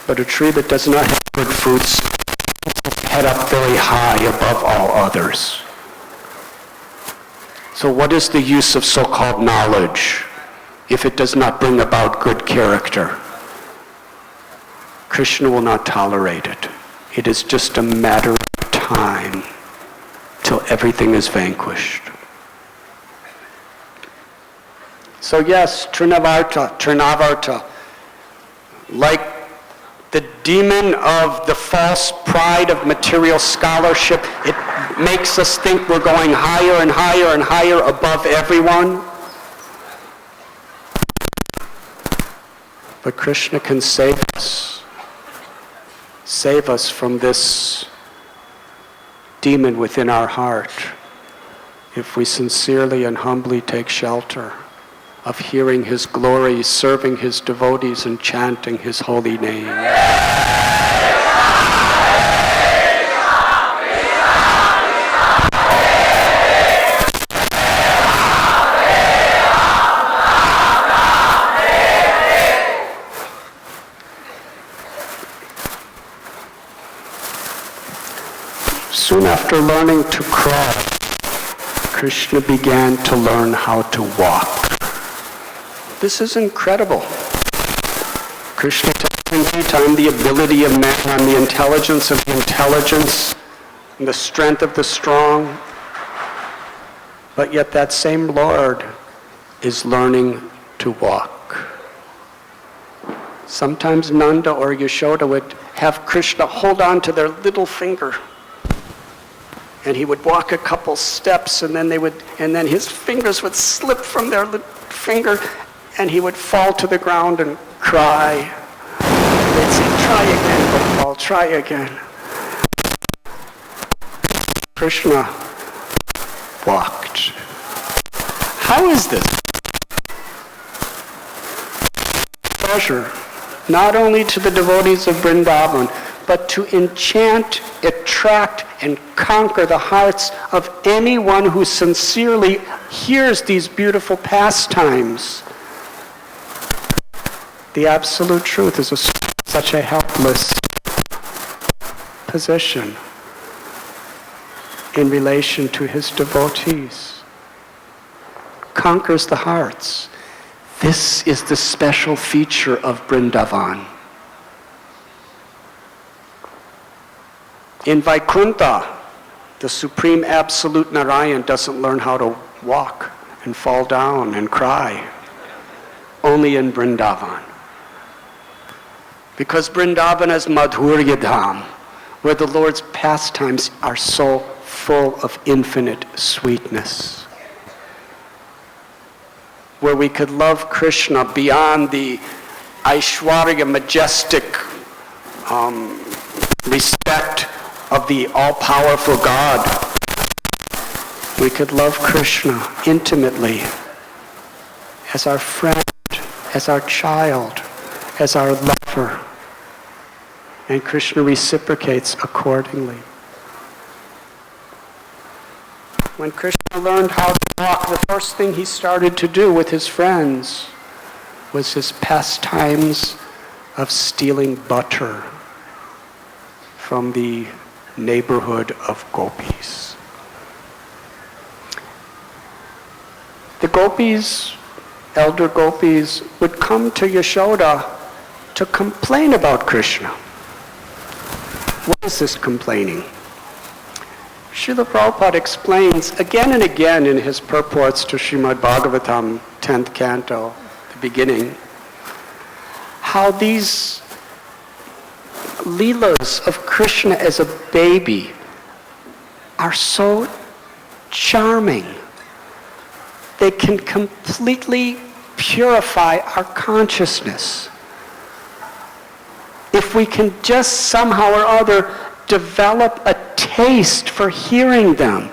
But a tree that does not have good fruits is head up very high above all others. So what is the use of so-called knowledge if it does not bring about good character? Krishna will not tolerate it. It is just a matter of time till everything is vanquished. So yes, Trinavarta, like the demon of the false pride of material scholarship, it makes us think we're going higher and higher and higher above everyone. But Krishna can save us from this demon within our heart if we sincerely and humbly take shelter of hearing his glory, serving his devotees, and chanting his holy name. Soon after learning to crawl, Krishna began to learn how to walk. This is incredible. Krishna tells in time the ability of man on the intelligence of the intelligence and the strength of the strong. But yet that same Lord is learning to walk. Sometimes Nanda or Yashoda would have Krishna hold on to their little finger. And he would walk a couple steps, and then his fingers would slip from their finger, and he would fall to the ground and cry. They'd say, "Try again, Gopal, try again." Krishna walked. How is this? Treasure, not only to the devotees of Vrindavan, but to enchant, attract, and conquer the hearts of anyone who sincerely hears these beautiful pastimes. The absolute truth is such a helpless position in relation to his devotees. Conquers the hearts. This is the special feature of Vrindavan. In Vaikuntha, the Supreme Absolute Narayan doesn't learn how to walk and fall down and cry. Only in Vrindavan. Because Vrindavan is Madhurya Dham, where the Lord's pastimes are so full of infinite sweetness. Where we could love Krishna beyond the Aishwarya, majestic respect of the all-powerful God. We could love Krishna intimately as our friend, as our child, as our lover. And Krishna reciprocates accordingly. When Krishna learned how to walk, the first thing he started to do with his friends was his pastimes of stealing butter from the neighborhood of gopis. The gopis, elder gopis, would come to Yashoda to complain about Krishna. What is this complaining? Srila Prabhupada explains again and again in his purports to Srimad Bhagavatam, 10th canto, the beginning, how these leelas of Krishna as a baby are so charming. They can completely purify our consciousness. If we can just somehow or other develop a taste for hearing them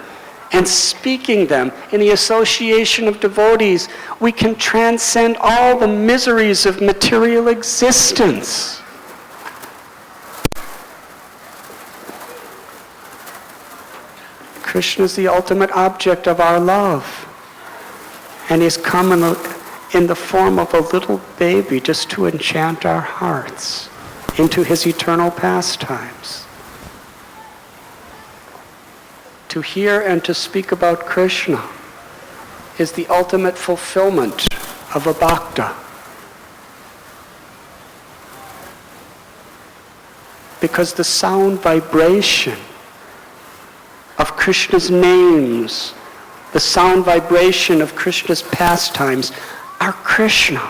and speaking them in the association of devotees, we can transcend all the miseries of material existence. Krishna is the ultimate object of our love. And he's come in the form of a little baby just to enchant our hearts. into his eternal pastimes. To hear and to speak about Krishna is the ultimate fulfillment of a bhakta. Because the sound vibration of Krishna's names, the sound vibration of Krishna's pastimes are Krishna.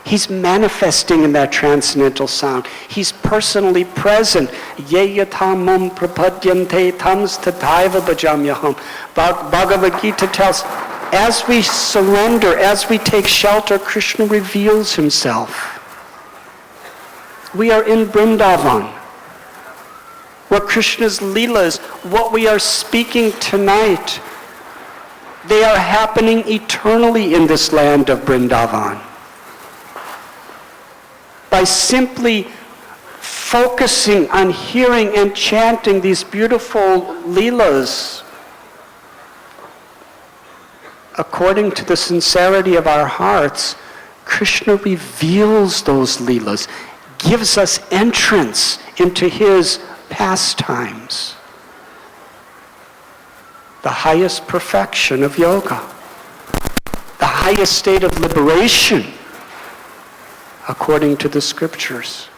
He's manifesting in that transcendental sound. He's personally present. Ye yatamam prapadyante tams tathaiva bhajamyaham. Bhagavad Gita tells, as we surrender, as we take shelter, Krishna reveals himself. We are in Vrindavan, where Krishna's Leelas, what we are speaking tonight, they are happening eternally in this land of Vrindavan. By simply focusing on hearing and chanting these beautiful Leelas, according to the sincerity of our hearts, Krishna reveals those Leelas, gives us entrance into his pastimes. The highest perfection of yoga, the highest state of liberation, according to the scriptures.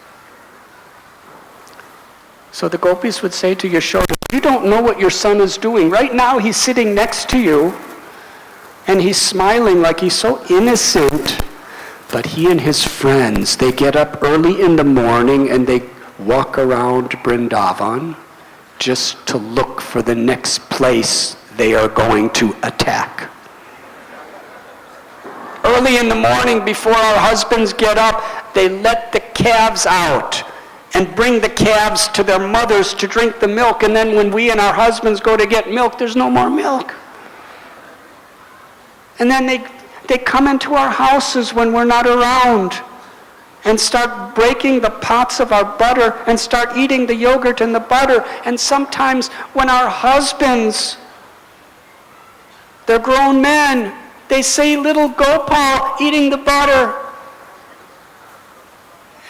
So the gopis would say to Yashoda, you don't know what your son is doing. Right now he's sitting next to you and he's smiling like he's so innocent. But he and his friends, they get up early in the morning and they walk around Vrindavan just to look for the next place they are going to attack. Early in the morning, before our husbands get up, they let the calves out and bring the calves to their mothers to drink the milk. And then when we and our husbands go to get milk, there's no more milk. And then they come into our houses when we're not around and start breaking the pots of our butter and start eating the yogurt and the butter. And sometimes when our husbands, they're grown men, they see little Gopal eating the butter.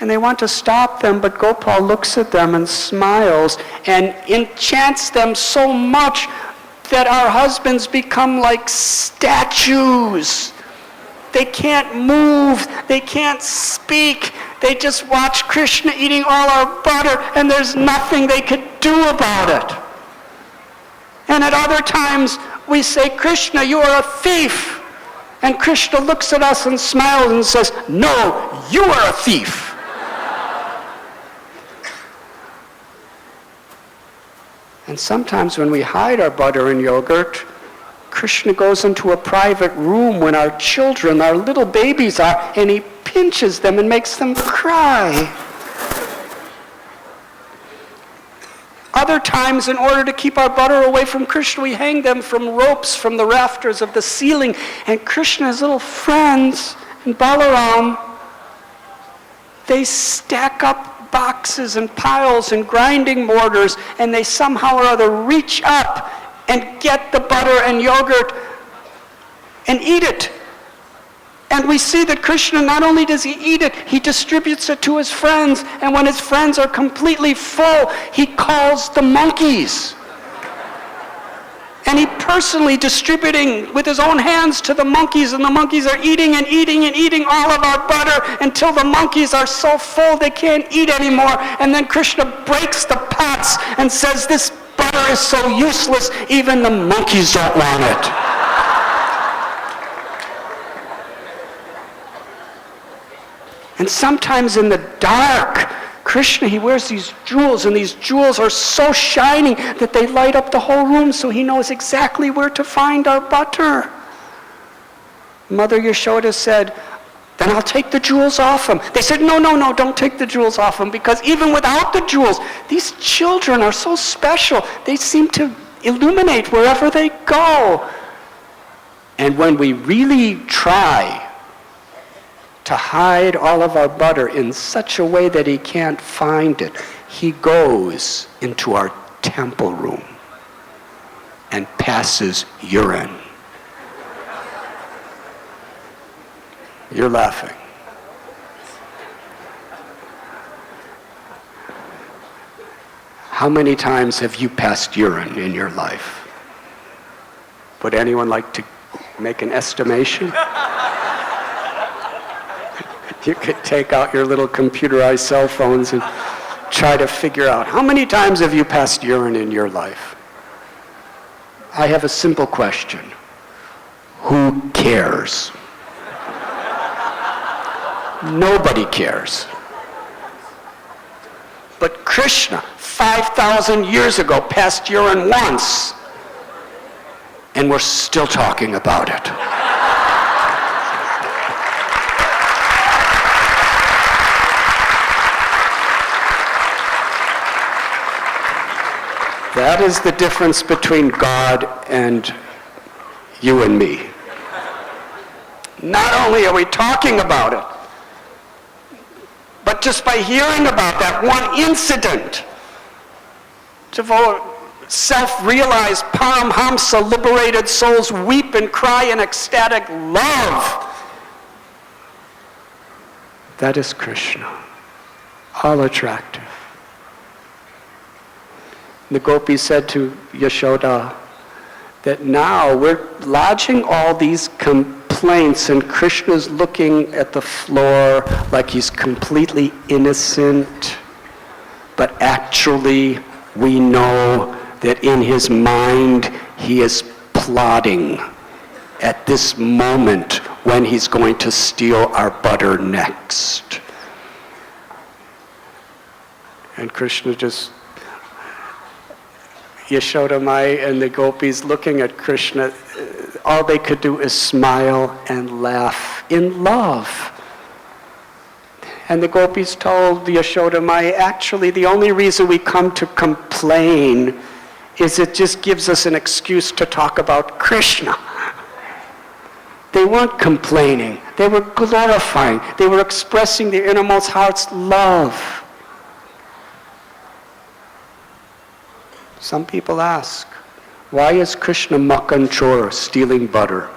And they want to stop them, but Gopal looks at them and smiles and enchants them so much that our husbands become like statues. They can't move, they can't speak. They just watch Krishna eating all our butter and there's nothing they could do about it. And at other times we say, Krishna, you are a thief. And Krishna looks at us and smiles and says, no, you are a thief. And sometimes when we hide our butter and yogurt, Krishna goes into a private room when our children, our little babies are, and he pinches them and makes them cry. Other times, in order to keep our butter away from Krishna, we hang them from ropes from the rafters of the ceiling. And Krishna's little friends, and Balaram, they stack up boxes and piles and grinding mortars, and they somehow or other reach up and get the butter and yogurt and eat it. And we see that Krishna, not only does he eat it, he distributes it to his friends. And when his friends are completely full, he calls the monkeys. And he personally distributing with his own hands to the monkeys, and the monkeys are eating and eating and eating all of our butter until the monkeys are so full they can't eat anymore. And then Krishna breaks the pots and says, this butter is so useless, even the monkeys don't want it. And sometimes in the dark, Krishna, he wears these jewels, and these jewels are so shining that they light up the whole room, so he knows exactly where to find our butter. Mother Yashoda said, then I'll take the jewels off him. They said, no, don't take the jewels off him, because even without the jewels, these children are so special. They seem to illuminate wherever they go. And when we really try to hide all of our butter in such a way that he can't find it, he goes into our temple room and passes urine. You're laughing. How many times have you passed urine in your life? Would anyone like to make an estimation? You could take out your little computerized cell phones and try to figure out, how many times have you passed urine in your life? I have a simple question. Who cares? Nobody cares. But Krishna, 5,000 years ago, passed urine once, and we're still talking about it. That is the difference between God and you and me. Not only are we talking about it, but just by hearing about that one incident, self-realized Paramhamsa liberated souls weep and cry in ecstatic love. That is Krishna, all attractive. The gopis said to Yashoda that now we're lodging all these complaints and Krishna's looking at the floor like he's completely innocent, but actually we know that in his mind he is plotting at this moment when he's going to steal our butter next. And Krishna just, Yashoda Mai and the gopis looking at Krishna, all they could do is smile and laugh in love. And the gopis told Yashoda Mai, actually the only reason we come to complain is it just gives us an excuse to talk about Krishna. They weren't complaining, they were glorifying, they were expressing their innermost heart's love. Some people ask, why is Krishna Makhan Chor, stealing butter?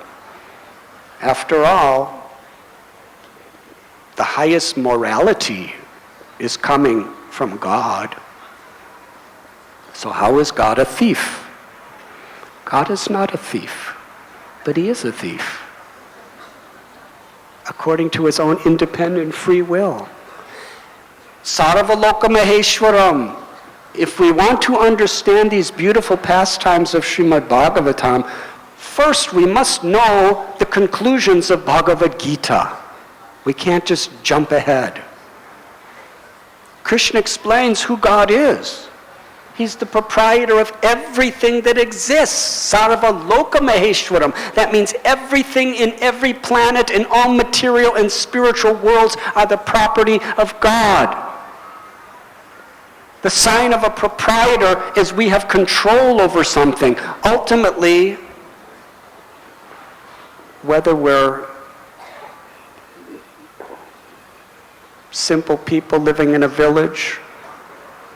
After all, the highest morality is coming from God. So how is God a thief? God is not a thief, but he is a thief, according to his own independent free will. Sarvaloka Maheshwaram. If we want to understand these beautiful pastimes of Srimad Bhagavatam, first we must know the conclusions of Bhagavad Gita. We can't just jump ahead. Krishna explains who God is. He's the proprietor of everything that exists. Sarvaloka Maheshwaram. That means everything in every planet and all material and spiritual worlds are the property of God. The sign of a proprietor is we have control over something. Ultimately, whether we're simple people living in a village,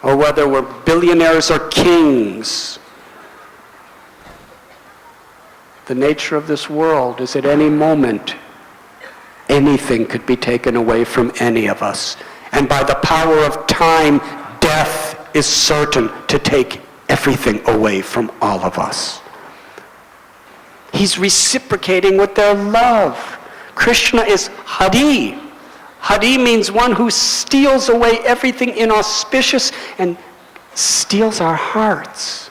or whether we're billionaires or kings, the nature of this world is at any moment, anything could be taken away from any of us. And by the power of time, death is certain to take everything away from all of us. He's reciprocating with their love. Krishna is Hari. Hari means one who steals away everything inauspicious and steals our hearts.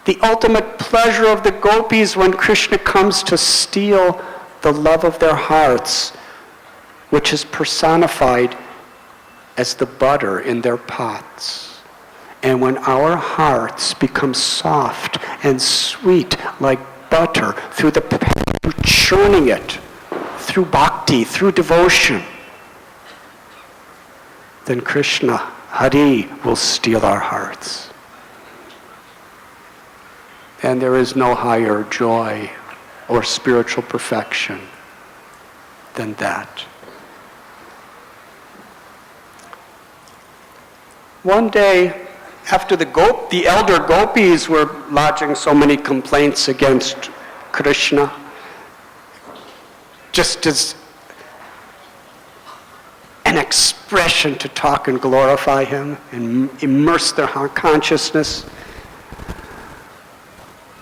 The ultimate pleasure of the gopis when Krishna comes to steal the love of their hearts, which is personified as the butter in their pots. And when our hearts become soft and sweet like butter through churning it, through bhakti, through devotion, then Krishna, Hari, will steal our hearts. And there is no higher joy or spiritual perfection than that. One day, after the elder gopis were lodging so many complaints against Krishna, just as an expression to talk and glorify him and immerse their consciousness.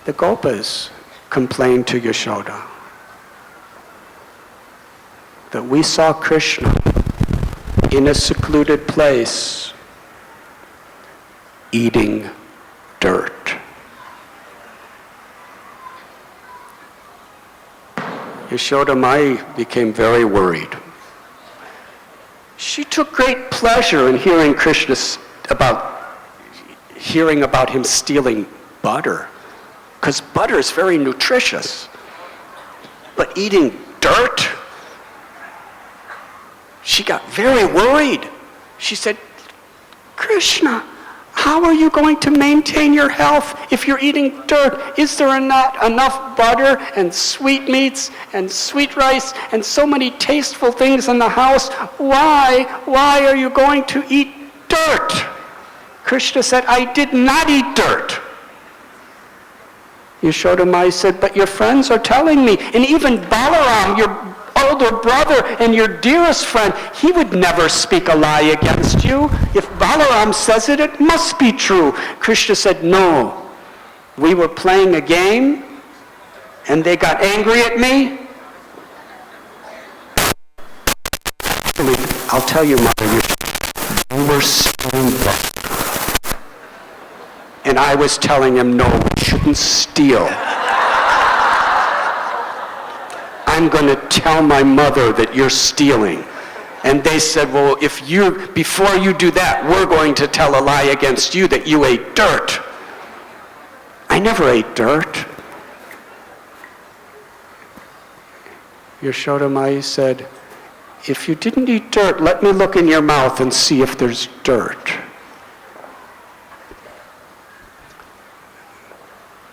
The Gopas complained to Yashoda that we saw Krishna in a secluded place eating dirt. Yashoda Mai became very worried. She took great pleasure in hearing about him stealing butter, because butter is very nutritious. But eating dirt, she got very worried. She said, Krishna, how are you going to maintain your health if you're eating dirt? Is there not enough butter and sweetmeats and sweet rice and so many tasteful things in the house? Why are you going to eat dirt? Krishna said, I did not eat dirt. Yashoda Mai said, but your friends are telling me, and even Balaram, your older brother and your dearest friend, he would never speak a lie against you. If Balaram says it, it must be true. Krishna said, no. We were playing a game, and they got angry at me. I'll tell you, Mother, you were stealing butter. And I was telling him, no, we shouldn't steal. I'm going to tell my mother that you're stealing. And they said, well, before you do that, we're going to tell a lie against you that you ate dirt. I never ate dirt. Yashoda Mai said, if you didn't eat dirt, let me look in your mouth and see if there's dirt.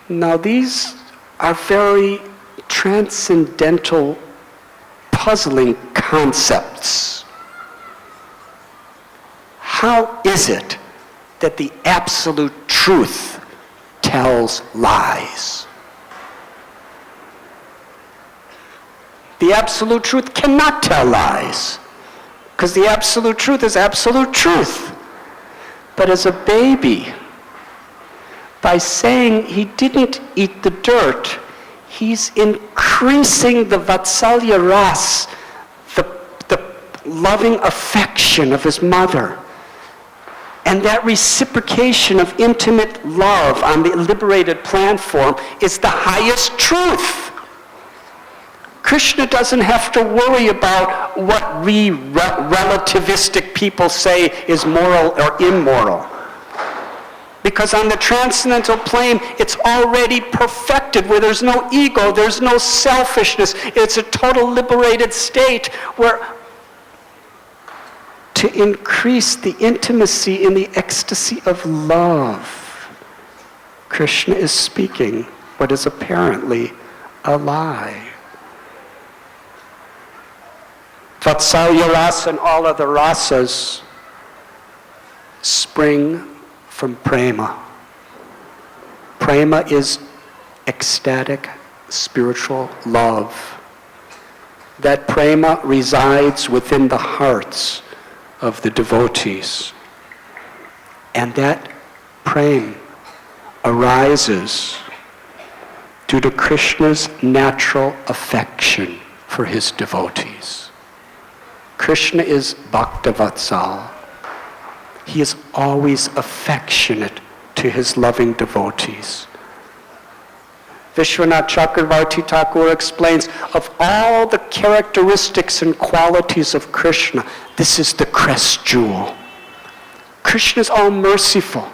Now these are very transcendental, puzzling concepts. How is it that the absolute truth tells lies? The absolute truth cannot tell lies, because the absolute truth is absolute truth. But as a baby, by saying he didn't eat the dirt, he's increasing the Vatsalya Ras, the loving affection of his mother. And that reciprocation of intimate love on the liberated platform is the highest truth. Krishna doesn't have to worry about what relativistic people say is moral or immoral. Because on the transcendental plane, it's already perfected, where there's no ego, there's no selfishness. It's a total liberated state where to increase the intimacy in the ecstasy of love, Krishna is speaking what is apparently a lie. Vatsalya rasa and all other rasas spring from prema. Prema is ecstatic, spiritual love. That prema resides within the hearts of the devotees. And that prema arises due to Krishna's natural affection for his devotees. Krishna is Bhaktavatsal. He is always affectionate to his loving devotees. Vishwanath Chakravarti Thakur explains, of all the characteristics and qualities of Krishna, this is the crest jewel. Krishna is all merciful.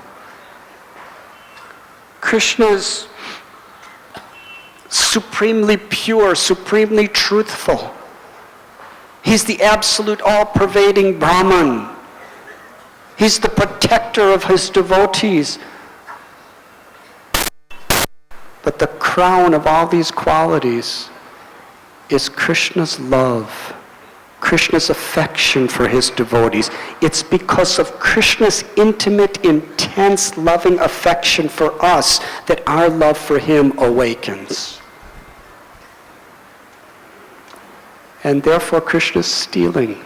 Krishna is supremely pure, supremely truthful. He's the absolute all-pervading Brahman. He's the protector of his devotees. But the crown of all these qualities is Krishna's love, Krishna's affection for his devotees. It's because of Krishna's intimate, intense, loving affection for us that our love for him awakens. And therefore Krishna's stealing.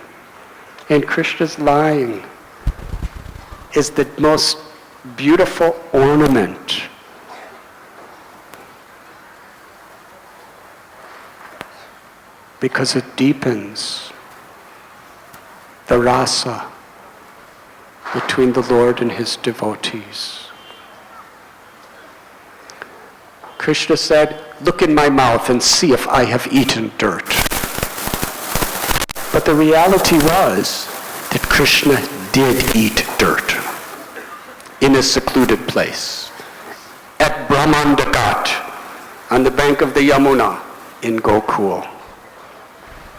and Krishna's lying is the most beautiful ornament. Because it deepens the rasa between the Lord and his devotees. Krishna said, "Look in my mouth and see if I have eaten dirt." But the reality was that Krishna did eat dirt in a secluded place at Brahmandagat on the bank of the Yamuna in Gokul,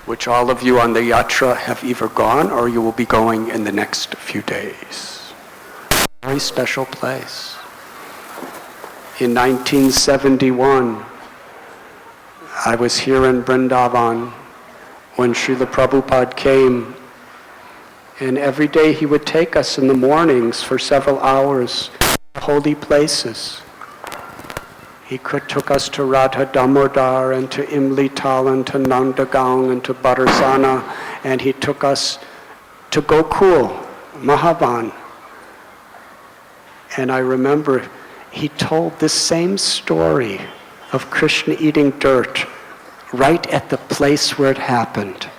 which all of you on the Yatra have either gone or you will be going in the next few days. A very special place. In 1971, I was here in Vrindavan when Srila Prabhupada came, and every day he would take us in the mornings for several hours to holy places. He took us to Radha Damodar and to Imlital and to Nandagaon and to Bharsana, and he took us to Gokul, Mahavan. And I remember he told this same story of Krishna eating dirt right at the place where it happened,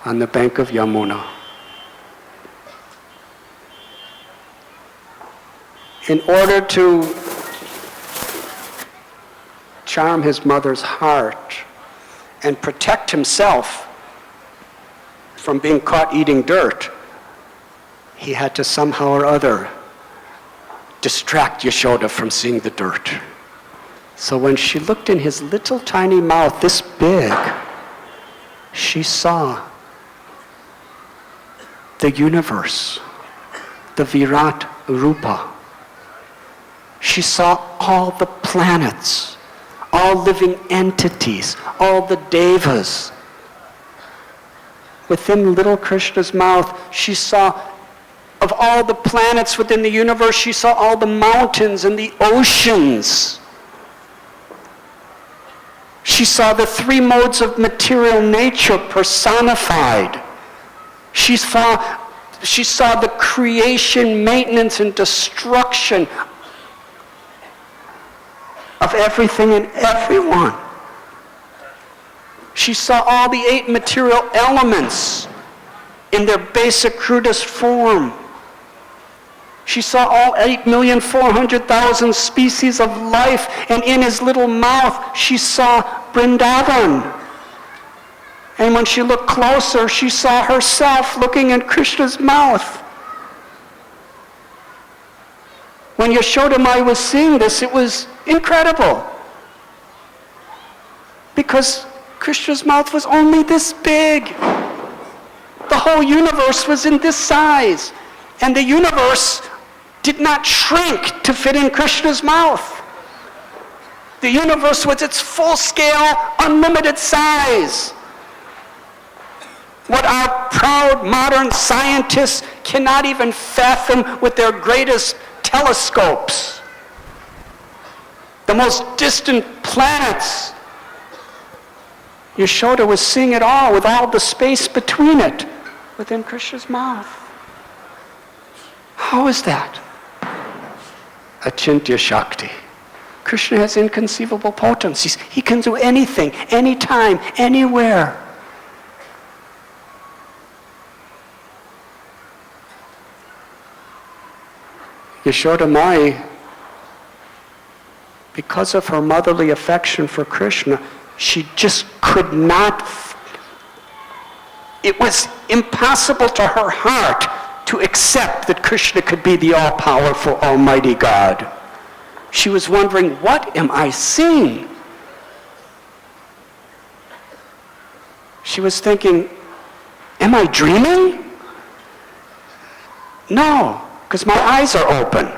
on the bank of Yamuna. In order to charm his mother's heart and protect himself from being caught eating dirt, he had to somehow or other distract Yashoda from seeing the dirt. So when she looked in his little tiny mouth this big, she saw the universe, the Virat Rupa. She saw all the planets, all living entities, all the devas. Within little Krishna's mouth, she saw, of all the planets within the universe, she saw all the mountains and the oceans. She saw the three modes of material nature personified. She saw the creation, maintenance, and destruction of everything and everyone. She saw all the 8 material elements in their basic, crudest form. She saw all 8,400,000 species of life, and in his little mouth she saw Vrindavan. And when she looked closer, she saw herself looking in Krishna's mouth. When Yashoda Mai was seeing this, it was incredible. Because Krishna's mouth was only this big. The whole universe was in this size. And the universe did not shrink to fit in Krishna's mouth. The universe was its full-scale, unlimited size. What our proud modern scientists cannot even fathom with their greatest telescopes. The most distant planets. Yashoda was seeing it all with all the space between it within Krishna's mouth. How is that? Achintya Shakti. Krishna has inconceivable potencies. He can do anything, anytime, anywhere. Yashoda Mai, because of her motherly affection for Krishna, she just could not, it was impossible to her heart to accept that Krishna could be the all-powerful, almighty God. She was wondering, what am I seeing? She was thinking, am I dreaming? No, because my eyes are open.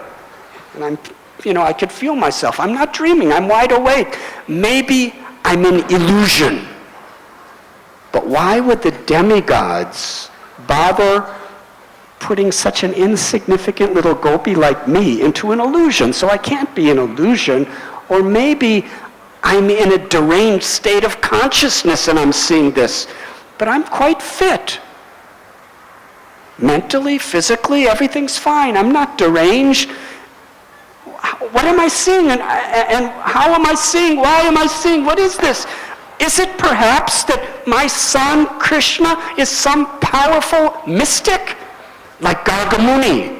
And I could feel myself. I'm not dreaming, I'm wide awake. Maybe I'm in illusion. But why would the demigods bother putting such an insignificant little gopi like me into an illusion? So I can't be an illusion. Or maybe I'm in a deranged state of consciousness and I'm seeing this. But I'm quite fit. Mentally, physically, everything's fine. I'm not deranged. What am I seeing? And how am I seeing? Why am I seeing? What is this? Is it perhaps that my son, Krishna, is some powerful mystic? Like Gargamuni.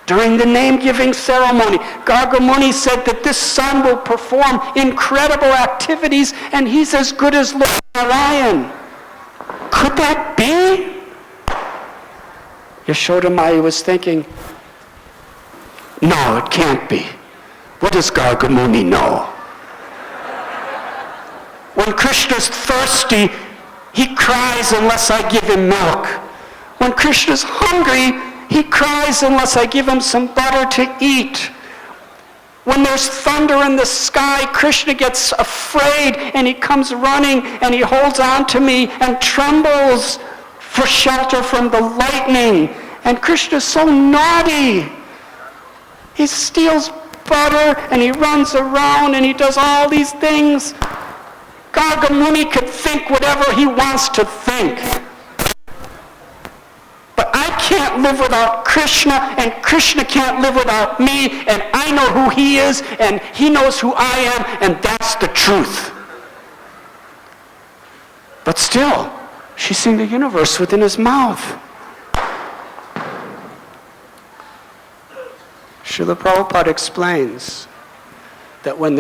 During the name-giving ceremony, Gargamuni said that this son will perform incredible activities and he's as good as Lord Narayan. Could that be? Yashoda Maya was thinking, no, it can't be. What does Gargamuni know? When Krishna's thirsty, he cries unless I give him milk. When Krishna's hungry, he cries unless I give him some butter to eat. When there's thunder in the sky, Krishna gets afraid and he comes running and he holds on to me and trembles for shelter from the lightning. And Krishna's so naughty. He steals butter and he runs around and he does all these things. Gargamuni could think whatever he wants to think. But I can't live without Krishna, and Krishna can't live without me, and I know who he is, and he knows who I am, and that's the truth. But still, she's seeing the universe within his mouth. Srila Prabhupada explains that when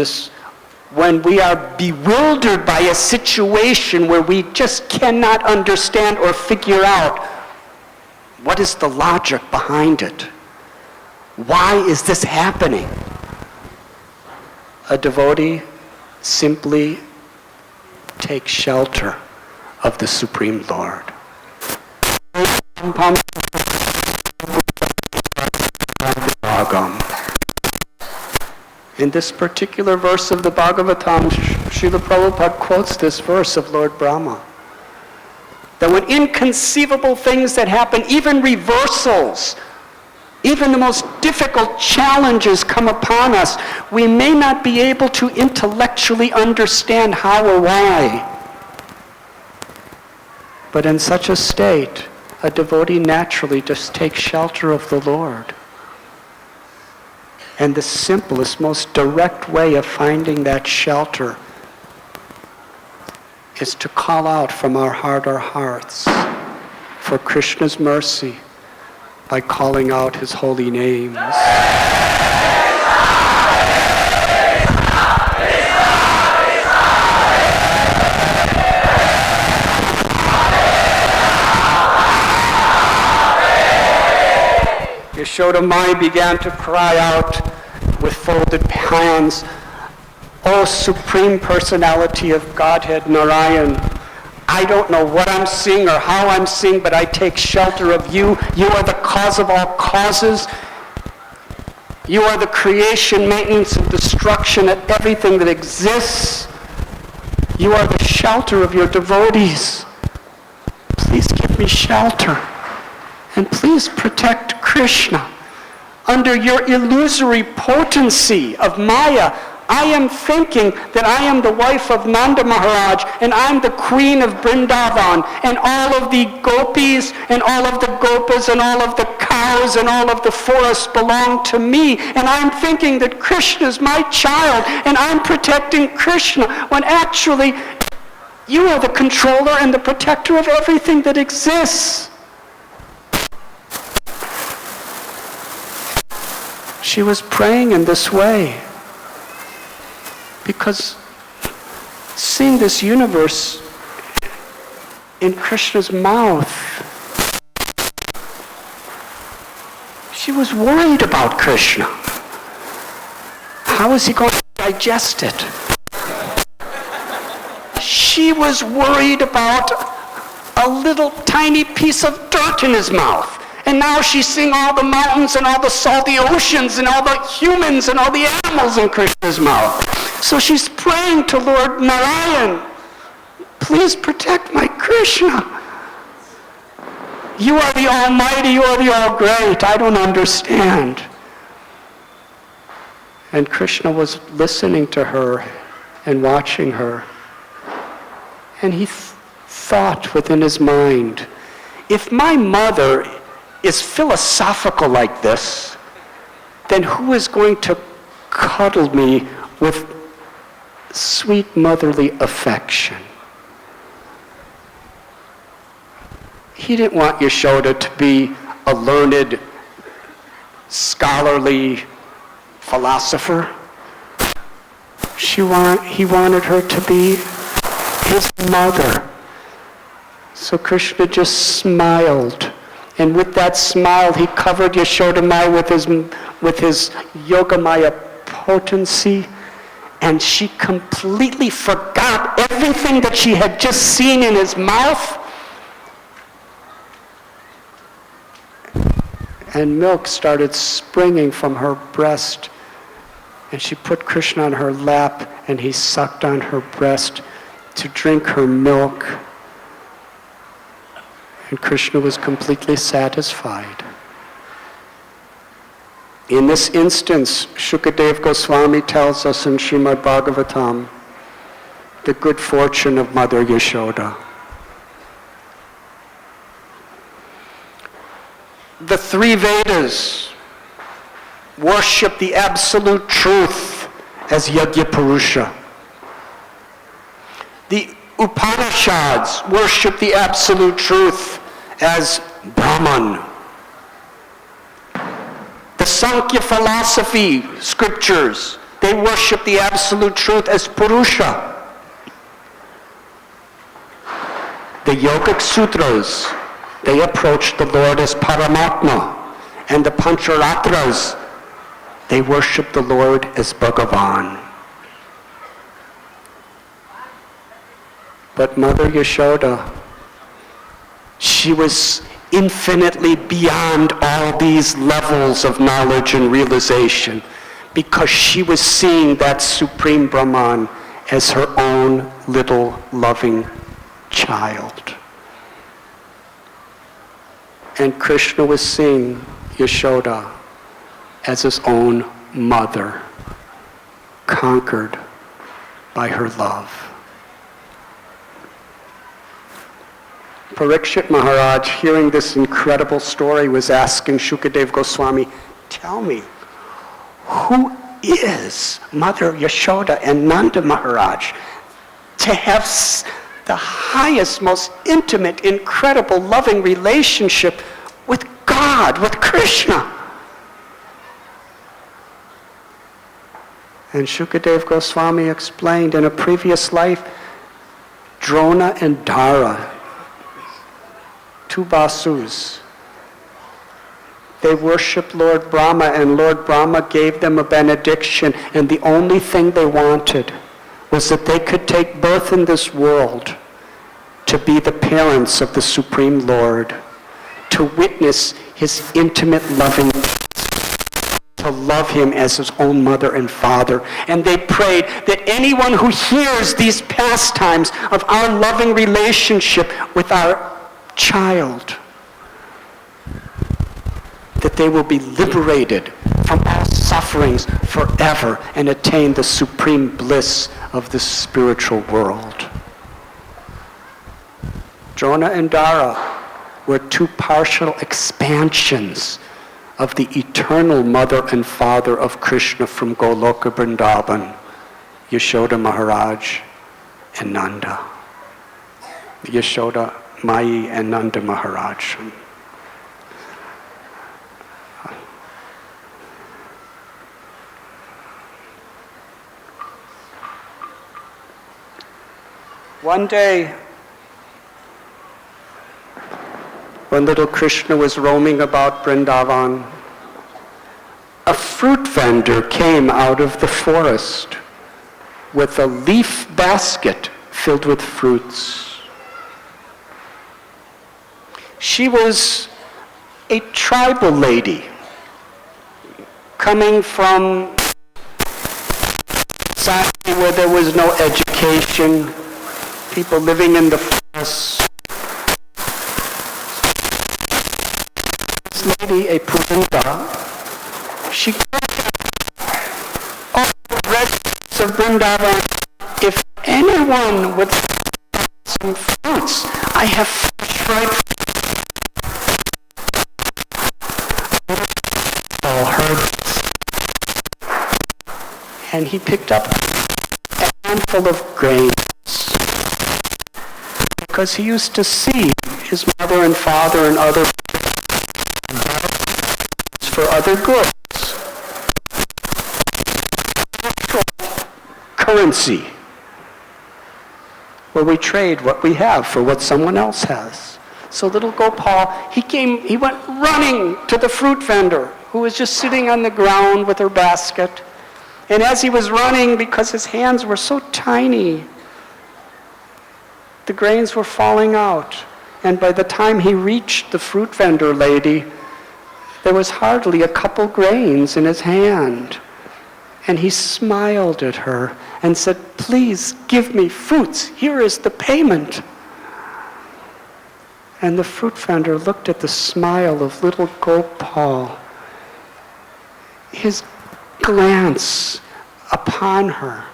we are bewildered by a situation where we just cannot understand or figure out what is the logic behind it, why is this happening, a devotee simply takes shelter of the Supreme Lord. In this particular verse of the Bhagavatam, Srila Prabhupada quotes this verse of Lord Brahma. That when inconceivable things that happen, even reversals, even the most difficult challenges come upon us, we may not be able to intellectually understand how or why. But in such a state, a devotee naturally just takes shelter of the Lord. And the simplest, most direct way of finding that shelter is to call out from our hearts for Krishna's mercy by calling out his holy names. Yashoda Mai began to cry out with folded hands, "O Supreme Personality of Godhead, Narayan, I don't know what I'm seeing or how I'm seeing, but I take shelter of you. You are the cause of all causes. You are the creation, maintenance, and destruction of everything that exists. You are the shelter of your devotees. Please give me shelter. And please protect Krishna. Under your illusory potency of Maya, I am thinking that I am the wife of Nanda Maharaj, and I'm the queen of Vrindavan, and all of the gopis, and all of the gopas, and all of the cows, and all of the forests belong to me, and I'm thinking that Krishna is my child, and I'm protecting Krishna, when actually, you are the controller and the protector of everything that exists." She was praying in this way because seeing this universe in Krishna's mouth, she was worried about Krishna. How is he going to digest it? She was worried about a little tiny piece of dirt in his mouth. And now she's seeing all the mountains and all the salty oceans and all the humans and all the animals in Krishna's mouth. So she's praying to Lord Narayan, please protect my Krishna. You are the Almighty, you are the All-Great. I don't understand. And Krishna was listening to her and watching her. And he thought within his mind, if my mother is philosophical like this, then who is going to cuddle me with sweet motherly affection? He didn't want Yashoda to be a learned, scholarly philosopher. He wanted her to be his mother. So Krishna just smiled. And with that smile, he covered Yashodamaya with his Yogamaya potency. And she completely forgot everything that she had just seen in his mouth. And milk started springing from her breast. And she put Krishna on her lap, and he sucked on her breast to drink her milk. And Krishna was completely satisfied. In this instance, Shukadev Goswami tells us in Srimad Bhagavatam the good fortune of Mother Yashoda. The three Vedas worship the absolute truth as Yajna Purusha. The Upanishads worship the absolute truth as Brahman. The Sankhya philosophy scriptures, they worship the absolute truth as Purusha. The Yogic Sutras, they approach the Lord as Paramatma. And the Pancharatras, they worship the Lord as Bhagavan. But Mother Yashoda, she was infinitely beyond all these levels of knowledge and realization, because she was seeing that Supreme Brahman as her own little loving child. And Krishna was seeing Yashoda as his own mother, conquered by her love. Parikshit Maharaj, hearing this incredible story, was asking Shukadev Goswami, tell me, who is Mother Yashoda and Nanda Maharaj to have the highest, most intimate, incredible, loving relationship with God, with Krishna? And Shukadev Goswami explained, in a previous life, Drona and Dara, two Vasus, they worshiped Lord Brahma, and Lord Brahma gave them a benediction, and the only thing they wanted was that they could take birth in this world to be the parents of the Supreme Lord, to witness his intimate loving, to love him as his own mother and father. And they prayed that anyone who hears these pastimes of our loving relationship with our child, that they will be liberated from all sufferings forever and attain the supreme bliss of the spiritual world. Drona and Dara were two partial expansions of the eternal mother and father of Krishna from Goloka Vrindavan, Yashoda Maharaj and Nanda. Yashoda, Mai and Nanda Maharaj. One day, when little Krishna was roaming about Vrindavan, a fruit vendor came out of the forest with a leaf basket filled with fruits. She was a tribal lady coming from society where there was no education, people living in the forest. This lady, a Purinda, she all the residents of Vrindavan, if anyone would have some fruits, I have fresh ripe and he picked up a handful of grains because he used to see his mother and father and other for other goods. Currency, where we trade what we have for what someone else has. So little Gopal, he went running to the fruit vendor who was just sitting on the ground with her basket. And as he was running, because his hands were so tiny, the grains were falling out. And by the time he reached the fruit vendor lady, there was hardly a couple grains in his hand. And he smiled at her and said, "Please give me fruits. Here is the payment." And the fruit vendor looked at the smile of little Gopal. His glance upon her,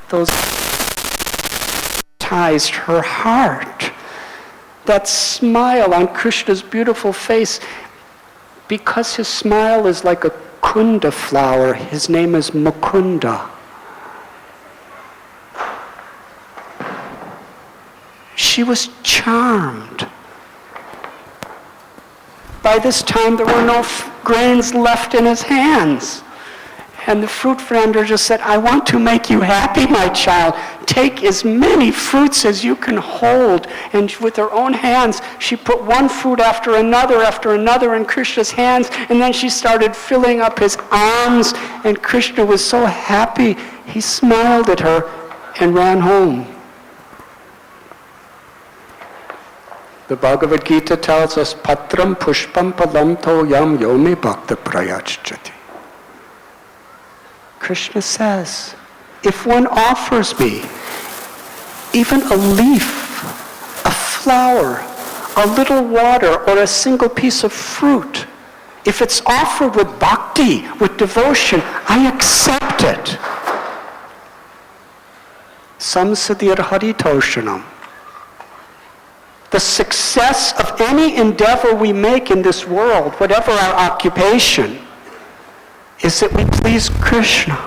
those hypnotized her heart. That smile on Krishna's beautiful face, because his smile is like a kunda flower, his name is Mukunda. She was charmed. By this time, there were no grains left in his hands. And the fruit vendor just said, "I want to make you happy, my child. Take as many fruits as you can hold." And with her own hands, she put one fruit after another in Krishna's hands. And then she started filling up his arms. And Krishna was so happy. He smiled at her and ran home. The Bhagavad Gita tells us, "Patram pushpam palam toyam yomi bhakta prayachchati." Krishna says, if one offers me even a leaf, a flower, a little water, or a single piece of fruit, if it's offered with bhakti, with devotion, I accept it. Samsadir haritoshanam. The success of any endeavor we make in this world, whatever our occupation, is that we please Krishna.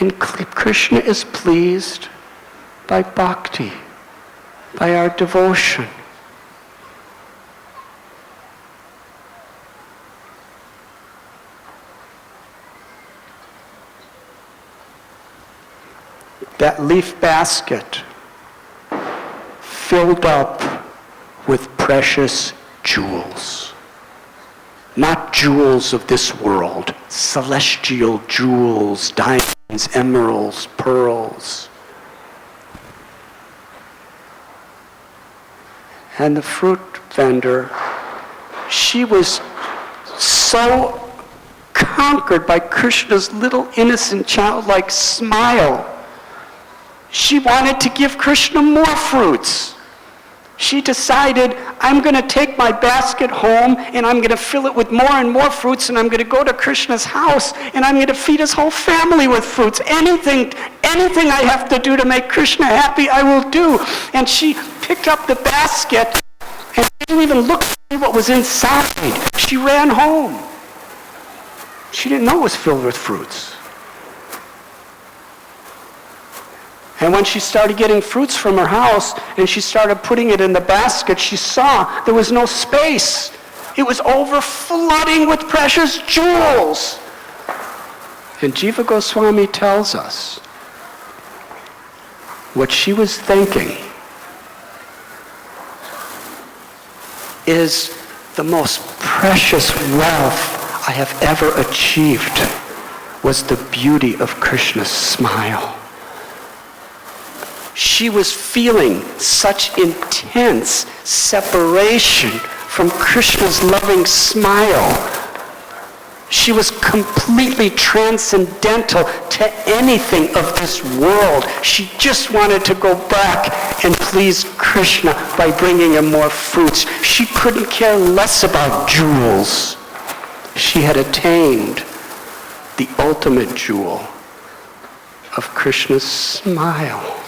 And Krishna is pleased by bhakti, by our devotion. That leaf basket filled up with precious jewels. Not jewels of this world, celestial jewels, diamonds, emeralds, pearls. And the fruit vendor, she was so conquered by Krishna's little innocent childlike smile. She wanted to give Krishna more fruits. She decided, I'm going to take my basket home and I'm going to fill it with more and more fruits, and I'm going to go to Krishna's house and I'm going to feed his whole family with fruits. Anything I have to do to make Krishna happy, I will do. And she picked up the basket and didn't even look to see what was inside. She ran home. She didn't know it was filled with fruits. And when she started getting fruits from her house and she started putting it in the basket, she saw there was no space. It was overflowing with precious jewels. And Jiva Goswami tells us what she was thinking is the most precious wealth I have ever achieved was the beauty of Krishna's smile. She was feeling such intense separation from Krishna's loving smile. She was completely transcendental to anything of this world. She just wanted to go back and please Krishna by bringing him more fruits. She couldn't care less about jewels. She had attained the ultimate jewel of Krishna's smile.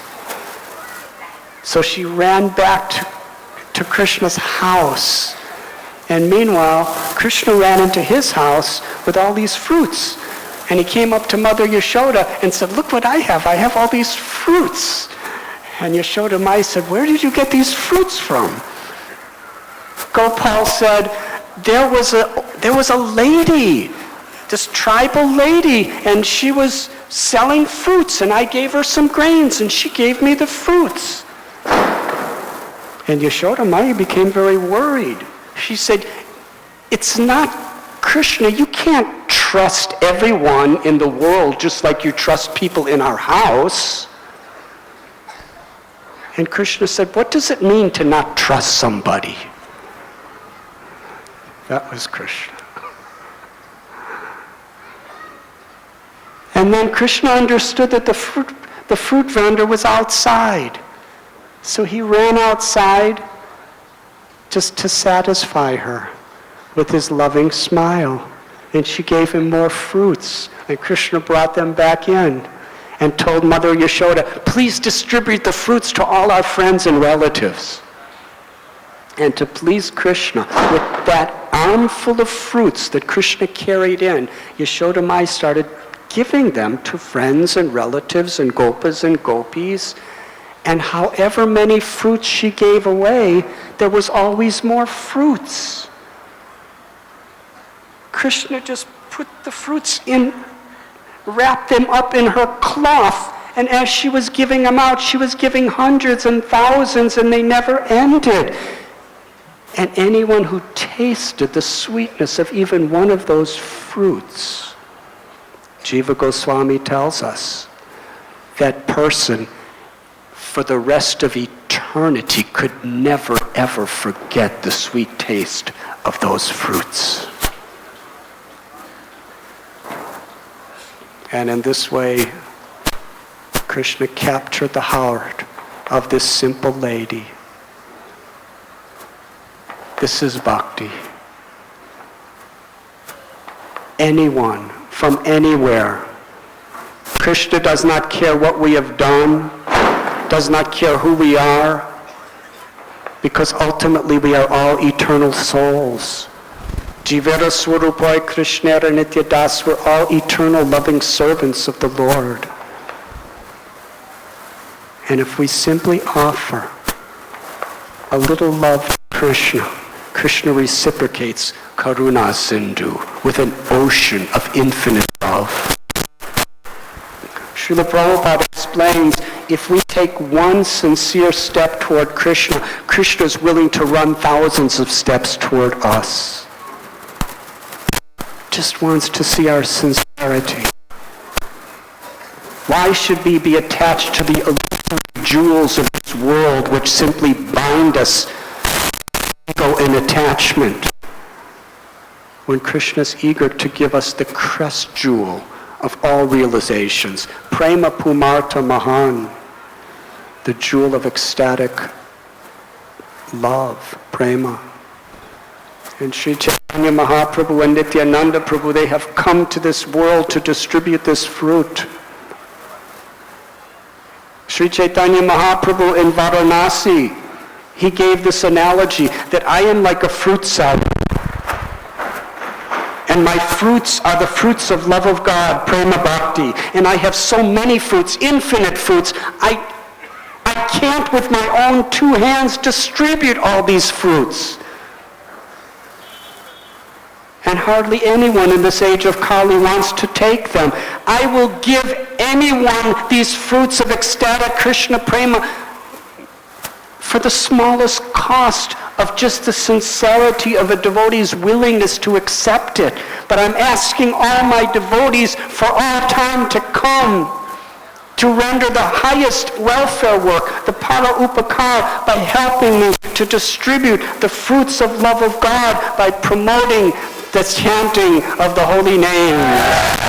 So she ran back to Krishna's house. And meanwhile, Krishna ran into his house with all these fruits. And he came up to Mother Yashoda and said, look what I have. I have all these fruits. And Yashoda Mai said, where did you get these fruits from? Gopal said, there was a lady, this tribal lady, and she was selling fruits, and I gave her some grains, and she gave me the fruits. And Yashoda Mai became very worried. She said, it's not Krishna. You can't trust everyone in the world just like you trust people in our house. And Krishna said, what does it mean to not trust somebody? That was Krishna. And then Krishna understood that the fruit vendor was outside. So he ran outside just to satisfy her with his loving smile. And she gave him more fruits. And Krishna brought them back in and told Mother Yashoda, please distribute the fruits to all our friends and relatives. And to please Krishna, with that armful of fruits that Krishna carried in, Yashoda Mai started giving them to friends and relatives and gopas and gopis. And however many fruits she gave away, there was always more fruits. Krishna just put the fruits in, wrapped them up in her cloth, and as she was giving them out, she was giving hundreds and thousands, and they never ended. And anyone who tasted the sweetness of even one of those fruits, Jiva Goswami tells us, that person for the rest of eternity could never ever forget the sweet taste of those fruits. And in this way, Krishna captured the heart of this simple lady. This is bhakti. Anyone from anywhere. Krishna does not care what we have done, does not care who we are, because ultimately we are all eternal souls. Jivera Swarupai Krishnera Nitya Das, we're all eternal loving servants of the Lord. And if we simply offer a little love to Krishna, Krishna reciprocates Karuna Sindhu with an ocean of infinite love. Srila Prabhupada explains, if we take one sincere step toward Krishna, Krishna is willing to run thousands of steps toward us. Just wants to see our sincerity. Why should we be attached to the illusory jewels of this world which simply bind us, ego and attachment, when Krishna is eager to give us the crest jewel of all realizations, Prema Pumarta Mahan, the jewel of ecstatic love, prema. And Sri Chaitanya Mahaprabhu and Nityananda Prabhu, they have come to this world to distribute this fruit. Sri Chaitanya Mahaprabhu in Varanasi, he gave this analogy that I am like a fruit salad. And my fruits are the fruits of love of God, prema bhakti. And I have so many fruits, infinite fruits. I can't with my own two hands distribute all these fruits. And hardly anyone in this age of Kali wants to take them. I will give anyone these fruits of ecstatic Krishna prema for the smallest cost of just the sincerity of a devotee's willingness to accept it. But I'm asking all my devotees for all time to come to render the highest welfare work, the para upakar, by helping me to distribute the fruits of love of God by promoting the chanting of the holy name.